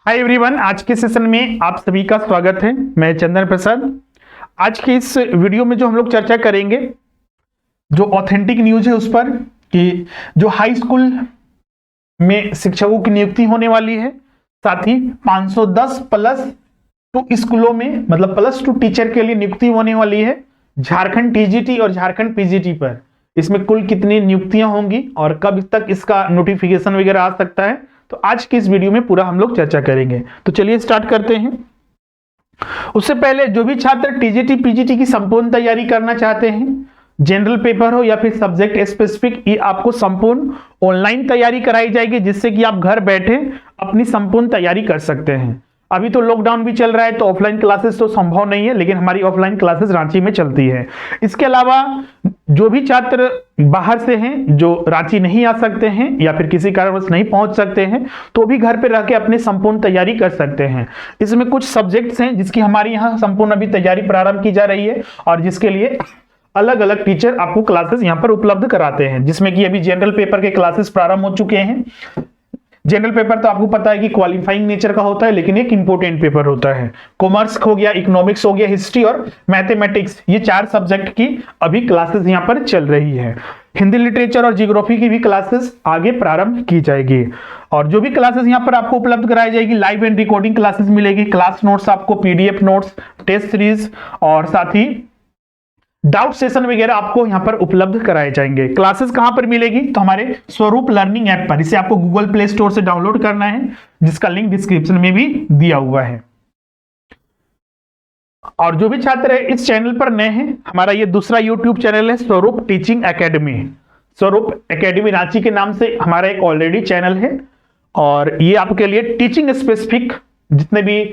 Hi everyone, आज के session में आप सभी का स्वागत है। मैं चंदन प्रसाद। आज के इस वीडियो में जो हम लोग चर्चा करेंगे, जो ऑथेंटिक न्यूज है उस पर कि जो हाई स्कूल में शिक्षकों की नियुक्ति होने वाली है, साथ ही 510 प्लस टू स्कूलों में मतलब प्लस टू टीचर के लिए नियुक्ति होने वाली है झारखंड टीजीटी और झारखंड पीजीटी पर। इसमें कुल कितनी नियुक्तियां होंगी और कब तक इसका नोटिफिकेशन वगैरह आ सकता है, तो आज की इस वीडियो में पूरा हम लोग चर्चा करेंगे। तो चलिए स्टार्ट करते हैं। उससे पहले जो भी छात्र टीजीटी पीजीटी की संपूर्ण तैयारी करना चाहते हैं, जनरल पेपर हो या फिर सब्जेक्ट स्पेसिफिक, ये आपको संपूर्ण ऑनलाइन तैयारी कराई जाएगी, जिससे कि आप घर बैठे अपनी संपूर्ण तैयारी कर सकते हैं। अभी तो लॉकडाउन भी चल रहा है, तो ऑफलाइन क्लासेस तो संभव नहीं है, लेकिन हमारी ऑफलाइन क्लासेस रांची में चलती है। इसके अलावा जो भी छात्र बाहर से हैं, जो रांची नहीं आ सकते हैं या फिर किसी कारणवश नहीं पहुंच सकते हैं, तो भी घर पे रह के अपनी संपूर्ण तैयारी कर सकते हैं। इसमें कुछ सब्जेक्ट्स हैं जिसकी हमारी यहाँ संपूर्ण अभी तैयारी प्रारंभ की जा रही है और जिसके लिए अलग अलग टीचर आपको क्लासेस यहाँ पर उपलब्ध कराते हैं, जिसमें कि अभी जनरल पेपर के क्लासेस प्रारंभ हो चुके हैं। जनरल पेपर तो आपको पता है कि क्वालिफाइंग नेचर का होता है, लेकिन एक इंपोर्टेंट पेपर होता है। कॉमर्स हो गया, इकोनॉमिक्स हो गया, हिस्ट्री और मैथमेटिक्स, ये 4 सब्जेक्ट की अभी क्लासेस यहाँ पर चल रही है। हिंदी लिटरेचर और जियोग्राफी की भी क्लासेस आगे प्रारंभ की जाएगी। और जो भी क्लासेस यहाँ पर आपको उपलब्ध कराई जाएगी, लाइव एंड रिकॉर्डिंग क्लासेस मिलेगी, क्लास नोट्स आपको, पीडीएफ नोट्स, टेस्ट सीरीज और साथ ही डाउट सेशन वगैरह आपको यहां पर उपलब्ध कराए जाएंगे। क्लासेस कहां पर मिलेगी, तो हमारे स्वरूप लर्निंग ऐप पर। इसे आपको गूगल प्ले स्टोर से डाउनलोड करना है, जिसका लिंक डिस्क्रिप्शन में भी दिया हुआ है। और जो भी छात्र इस चैनल पर नए हैं, हमारा ये दूसरा यूट्यूब चैनल है स्वरूप टीचिंग एकेडमी। स्वरूप एकेडमी रांची के नाम से हमारा एक ऑलरेडी चैनल है, और ये आपके लिए टीचिंग स्पेसिफिक जितने भी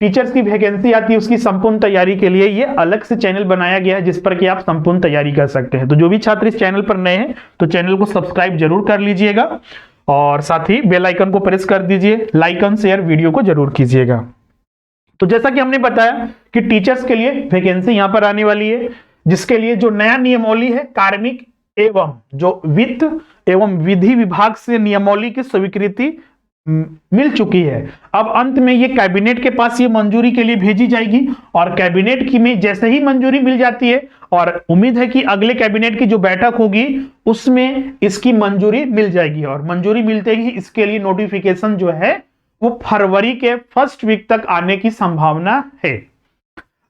टीचर्स की वैकेंसी आती है उसकी संपूर्ण तैयारी के लिए ये अलग से चैनल बनाया गया है, जिस पर कि आप संपूर्ण तैयारी कर सकते हैं। तो जो भी छात्र इस चैनल पर नए हैं, तो चैनल को सब्सक्राइब जरूर कर लीजिएगा और साथ ही बेल आइकन को प्रेस कर दीजिए, लाइक एंड शेयर वीडियो को जरूर कीजिएगा। तो जैसा कि हमने बताया कि टीचर्स के लिए वैकेंसी यहां पर आने वाली है, जिसके लिए जो नया नियमावली है, कार्मिक एवं जो वित्त एवं विधि विभाग से नियमावली की स्वीकृति मिल चुकी है। अब अंत में ये कैबिनेट के पास ये मंजूरी के लिए भेजी जाएगी, और कैबिनेट की में जैसे ही मंजूरी मिल जाती है, और उम्मीद है कि अगले कैबिनेट की जो बैठक होगी उसमें इसकी मंजूरी मिल जाएगी, और मंजूरी मिलते ही इसके लिए नोटिफिकेशन जो है वो फरवरी के फर्स्ट वीक तक आने की संभावना है।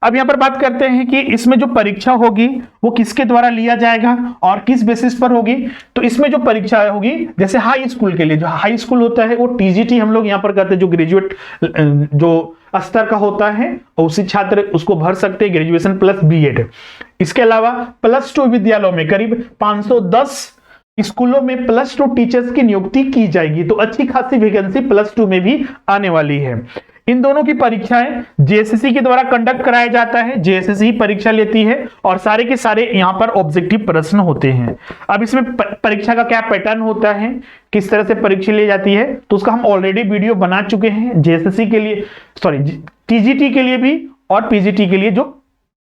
अब यहां पर बात करते हैं कि इसमें जो परीक्षा होगी वो किसके द्वारा लिया जाएगा और किस बेसिस पर होगी। तो इसमें जो परीक्षा होगी, जैसे हाई स्कूल के लिए जो हाई स्कूल होता है वो टीजीटी हम लोग यहां पर करते हैं, जो ग्रेजुएट जो स्तर का होता है उसी छात्र उसको भर सकते हैं, ग्रेजुएशन प्लस बीएड। इसके अलावा प्लस टू विद्यालयों में करीब 510 स्कूलों में प्लस टू टीचर्स की नियुक्ति की जाएगी, तो अच्छी खासी वैकेंसी प्लस टू में भी आने वाली है। इन दोनों की परीक्षाएं जेएसएससी के द्वारा कंडक्ट कराया जाता है, जेएसएससी परीक्षा लेती है, और सारे के सारे यहां पर ऑब्जेक्टिव प्रश्न होते हैं। अब इसमें परीक्षा का क्या पैटर्न होता है, किस तरह से परीक्षा ली जाती है, तो उसका हम ऑलरेडी वीडियो बना चुके हैं, जेएसएससी के लिए, सॉरी टीजीटी के लिए भी और पीजीटी के लिए, जो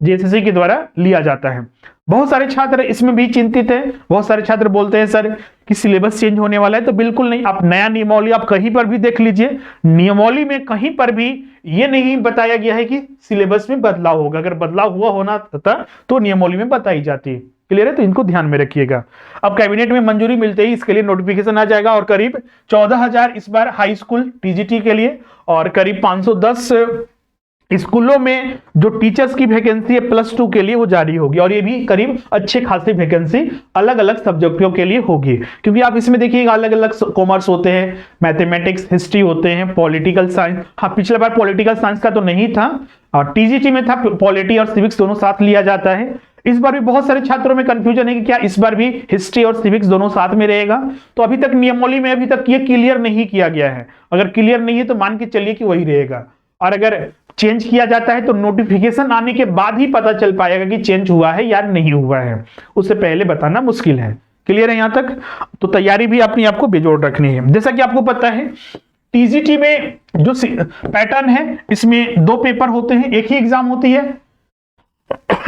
जेएसएससी के द्वारा लिया जाता है। बहुत सारे छात्र इसमें भी चिंतित हैं। बहुत सारे छात्र बोलते हैं सर कि सिलेबस चेंज होने वाला है, तो बिल्कुल नहीं। आप नया नियमावली आप कहीं पर भी देख लीजिए, नियमावली में कहीं पर भी ये नहीं बताया गया है कि सिलेबस में बदलाव होगा। अगर बदलाव हुआ होना था तो नियमावली में बताई जाती है। क्लियर है, तो इनको ध्यान में रखिएगा। अब कैबिनेट में मंजूरी मिलते ही इसके लिए नोटिफिकेशन आ जाएगा, और करीब 14,000 इस बार हाई स्कूल टीजीटी के लिए, और करीब 510 स्कूलों में जो टीचर्स की वैकेंसी है प्लस टू के लिए वो जारी होगी, और ये भी करीब अच्छे खासी वैकेंसी अलग अलग सब्जेक्टों के लिए होगी। क्योंकि आप इसमें देखिएगा अलग अलग कॉमर्स होते हैं, मैथमेटिक्स, हिस्ट्री होते हैं, पॉलिटिकल साइंस। हाँ, पिछले बार पॉलिटिकल साइंस का तो नहीं था, और टीजीटी में था, पॉलिटी और सिविक्स दोनों साथ लिया जाता है। इस बार भी बहुत सारे छात्रों में कंफ्यूजन है कि क्या इस बार भी हिस्ट्री और सिविक्स दोनों साथ में रहेगा। तो अभी तक नियमावली में अभी तक ये क्लियर नहीं किया गया है। अगर क्लियर नहीं है तो मान के चलिए कि वही रहेगा, और अगर चेंज किया जाता है तो नोटिफिकेशन आने के बाद ही पता चल पाएगा कि चेंज हुआ है या नहीं हुआ है, उससे पहले बताना मुश्किल है। क्लियर है यहां तक? तो तैयारी भी अपनी आपको बेजोड़ रखनी है। जैसा कि आपको पता है टीजीटी में जो पैटर्न है, इसमें 2 पेपर होते हैं, एक ही एग्जाम होती है,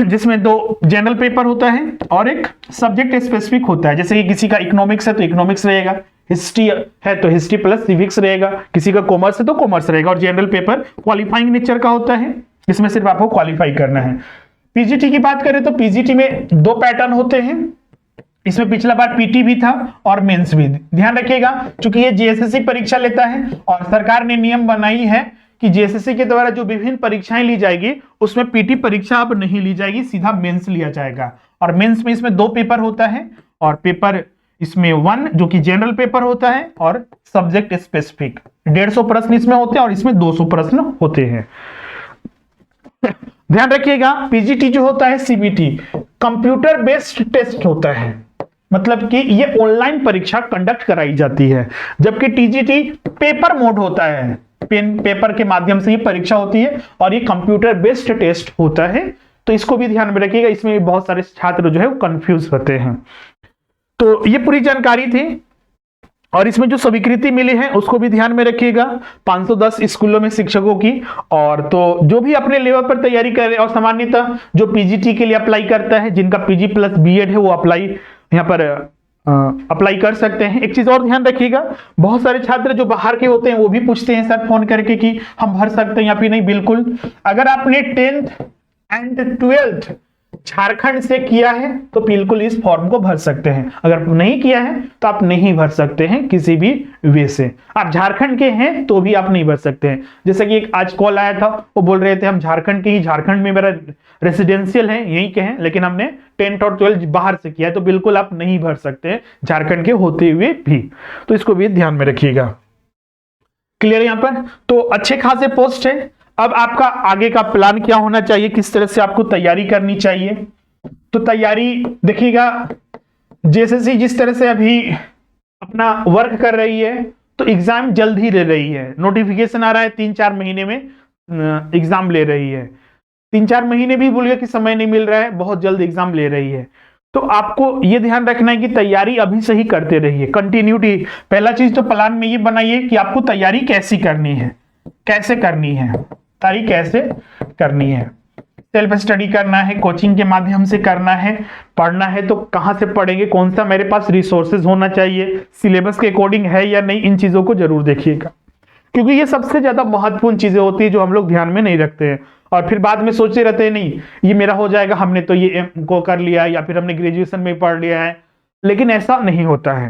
जिसमें 2 जनरल पेपर होता है और एक सब्जेक्ट स्पेसिफिक होता है। जैसे कि किसी का इकोनॉमिक्स है तो इकोनॉमिक्स रहेगा, हिस्ट्री है तो हिस्ट्री प्लस सिविक्स रहेगा, किसी का कॉमर्स है तो कॉमर्स रहेगा, और जनरल पेपर क्वालिफाइंग नेचर का होता है, इसमें सिर्फ आपको क्वालिफाई करना है। पीजीटी की बात करें तो पीजीटी में 2 पैटर्न होते हैं, इसमें पिछला बार पीटी भी था और मेंस भी। ध्यान रखिएगा क्योंकि ये जेएसएससी परीक्षा लेता है और सरकार ने नियम बनाई है कि जेएसएससी के द्वारा जो विभिन्न परीक्षाएं ली जाएगी उसमें पीटी परीक्षा अब नहीं ली जाएगी, सीधा मेंस लिया जाएगा। और मेंस में इसमें 2 पेपर होता है, और पेपर इसमें 1 जो कि जनरल पेपर होता है और सब्जेक्ट स्पेसिफिक 150 प्रश्न इसमें होते हैं और इसमें 200 प्रश्न होते हैं। ध्यान रखिएगा पीजीटी जो होता है सीबीटी कंप्यूटर बेस्ड टेस्ट होता है, मतलब कि ये ऑनलाइन परीक्षा कंडक्ट कराई जाती है, जबकि टीजीटी पेपर मोड होता है, पेन पेपर के माध्यम से ये परीक्षा होती है और ये कंप्यूटर बेस्ड टेस्ट होता है। तो इसको भी ध्यान में रखिएगा, इसमें बहुत सारे छात्र जो है वो कंफ्यूज होते हैं। तो ये पूरी जानकारी थी और इसमें जो स्वीकृति मिली है उसको भी ध्यान में रखिएगा, 510 स्कूलों में शिक्षकों की। और तो जो भी अपने लेवल पर तैयारी कर रहे हैं और सामान्यतः जो पीजीटी के लिए अप्लाई करता है, जिनका पीजी प्लस बीएड है वो अप्लाई यहाँ पर अप्लाई कर सकते हैं। एक चीज और ध्यान रखिएगा, बहुत सारे छात्र जो बाहर के होते हैं वो भी पूछते हैं सर फोन करके कि हम भर सकते हैं या फिर नहीं। बिल्कुल, अगर आपने 10th एंड 12th झारखंड से किया है तो बिल्कुल इस फॉर्म को भर सकते हैं, अगर नहीं किया है तो आप नहीं भर सकते हैं किसी भी वे से। आप झारखंड के हैं तो भी आप नहीं भर सकते हैं। जैसे कि एक आज कॉल आया था, वो बोल रहे थे हम झारखंड के ही, झारखंड में मेरा रेसिडेंशियल है, यहीं के हैं, लेकिन हमने 10th और 12th बाहर से किया है, तो बिल्कुल आप नहीं भर सकते हैं झारखंड के होते हुए भी। तो इसको भी ध्यान में रखिएगा। क्लियर है यहाँ पर? तो अच्छे खासे पोस्ट है। अब आपका आगे का प्लान क्या होना चाहिए, किस तरह से आपको तैयारी करनी चाहिए? तो तैयारी देखिएगा, जेएसएससी जिस तरह से अभी अपना वर्क कर रही है तो एग्जाम जल्द ही ले रही है। नोटिफिकेशन आ रहा है 3-4 महीने में एग्जाम ले रही है। 3-4 महीने भी बोलिए कि समय नहीं मिल रहा है, बहुत जल्द एग्जाम ले रही है। तो आपको ये ध्यान रखना है कि तैयारी अभी से ही करते रहिए, कंटिन्यूटी। पहला चीज तो प्लान में ये बनाइए कि आपको तैयारी कैसी करनी है, कैसे करनी है, तैयारी कैसे करनी है। सेल्फ स्टडी करना है, कोचिंग के माध्यम से करना है, पढ़ना है तो कहां से पढ़ेंगे, कौन सा मेरे पास रिसोर्सेज होना चाहिए, सिलेबस के अकॉर्डिंग है या नहीं, इन चीजों को जरूर देखिएगा, क्योंकि ये सबसे ज्यादा महत्वपूर्ण चीजें होती है जो हम लोग ध्यान में नहीं रखते हैं और फिर बाद में सोचते रहते हैं नहीं ये मेरा हो जाएगा, हमने तो ये को कर लिया या फिर हमने ग्रेजुएशन में पढ़ लिया है। लेकिन ऐसा नहीं होता है,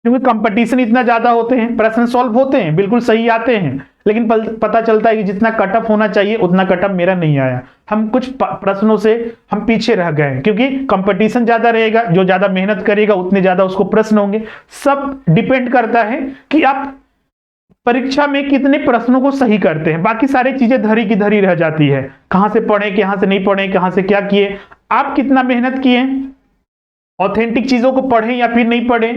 क्योंकि कंपटीशन इतना ज्यादा होते हैं, प्रश्न सॉल्व होते हैं, बिल्कुल सही आते हैं, लेकिन पता चलता है कि जितना कटअप होना चाहिए उतना कटअप मेरा नहीं आया, हम कुछ प्रश्नों से हम पीछे रह गए, क्योंकि कंपटीशन ज्यादा रहेगा, जो ज्यादा मेहनत करेगा उतने ज्यादा उसको प्रश्न होंगे। सब डिपेंड करता है कि आप परीक्षा में कितने प्रश्नों को सही करते हैं, बाकी सारी चीजें धरी की धरी रह जाती है, कहां से पढ़े, कहां से नहीं पढ़े, कहां से क्या किए, आप कितना मेहनत किए, ऑथेंटिक चीजों को पढ़े या फिर नहीं पढ़े,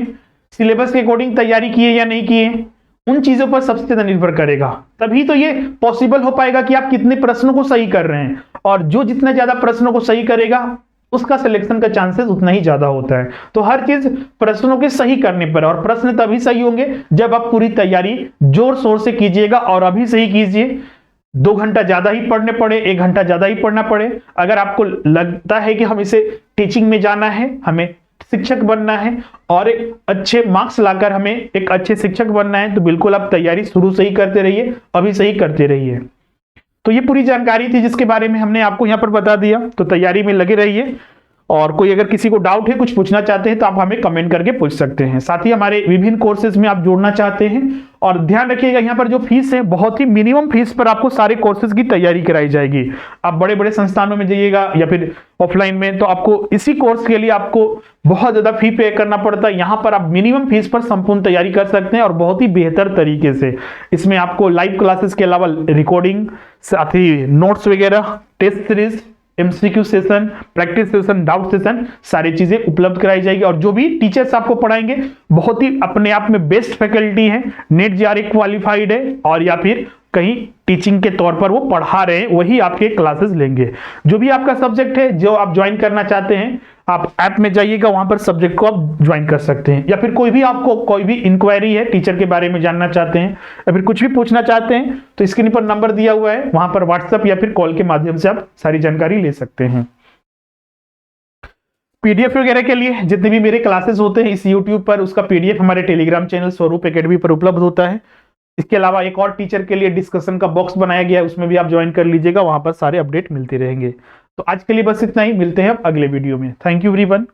सिलेबस के अकॉर्डिंग तैयारी किए या नहीं किए, उन चीजों पर सबसे ज्यादा निर्भर करेगा। तभी तो ये पॉसिबल हो पाएगा कि आप कितने प्रश्नों को सही कर रहे हैं, और जो जितना ज्यादा प्रश्नों को सही करेगा उसका सिलेक्शन का चांसेस उतना ही ज्यादा होता है। तो हर चीज प्रश्नों के सही करने पर, और प्रश्न तभी सही होंगे जब आप पूरी तैयारी जोर शोर से कीजिएगा, और अभी से ही कीजिए। 2 घंटा ज्यादा ही पढ़ने पड़े, 1 घंटा ज्यादा ही पढ़ना पड़े, अगर आपको लगता है कि हम इसे टीचिंग में जाना है, हमें शिक्षक बनना है और एक अच्छे मार्क्स लाकर हमें एक अच्छे शिक्षक बनना है, तो बिल्कुल आप तैयारी शुरू से ही करते रहिए, अभी से ही करते रहिए। तो ये पूरी जानकारी थी जिसके बारे में हमने आपको यहाँ पर बता दिया। तो तैयारी में लगे रहिए, और कोई अगर किसी को डाउट है, कुछ पूछना चाहते हैं तो आप हमें कमेंट करके पूछ सकते हैं। साथ ही हमारे विभिन्न कोर्सेज में आप जुड़ना चाहते हैं, और ध्यान रखिएगा यहाँ पर जो फीस है बहुत ही मिनिमम फीस पर आपको सारे कोर्सेज की तैयारी कराई जाएगी। आप बड़े बड़े संस्थानों में जाइएगा या फिर ऑफलाइन में, तो आपको इसी कोर्स के लिए आपको बहुत ज्यादा फी पे करना पड़ता है। यहाँ पर आप मिनिमम फीस पर संपूर्ण तैयारी कर सकते हैं और बहुत ही बेहतर तरीके से। इसमें आपको लाइव क्लासेस के अलावा रिकॉर्डिंग, साथ ही नोट्स वगैरह, test series, MCQ session, practice session, doubt session, सारी चीजें उपलब्ध कराई जाएगी। और जो भी टीचर्स आपको पढ़ाएंगे बहुत ही अपने आप में बेस्ट फैकल्टी है, नेट जेआरई क्वालिफाइड है, और या फिर कहीं टीचिंग के तौर पर वो पढ़ा रहे हैं, वही आपके क्लासेस लेंगे। जो भी आपका सब्जेक्ट है जो आप ज्वाइन करना चाहते हैं, आप ऐप में जाइएगा, वहां पर सब्जेक्ट को आप ज्वाइन कर सकते हैं। या फिर कोई भी आपको कोई भी इंक्वायरी है, टीचर के बारे में जानना चाहते हैं या फिर कुछ भी पूछना चाहते हैं, तो स्क्रीन पर नंबर दिया हुआ है, वहां पर व्हाट्सएप या फिर कॉल के माध्यम से आप सारी जानकारी ले सकते हैं। पीडीएफ वगैरह के लिए जितने भी मेरे क्लासेस होते हैं इस यूट्यूब पर, उसका पीडीएफ हमारे टेलीग्राम चैनल स्वरूप एकेडमी पर उपलब्ध होता है। इसके अलावा एक और टीचर के लिए डिस्कशन का बॉक्स बनाया गया है, उसमें भी आप ज्वाइन कर लीजिएगा, वहां पर सारे अपडेट मिलते रहेंगे। तो आज के लिए बस इतना ही, मिलते हैं अब अगले वीडियो में। Thank you everyone.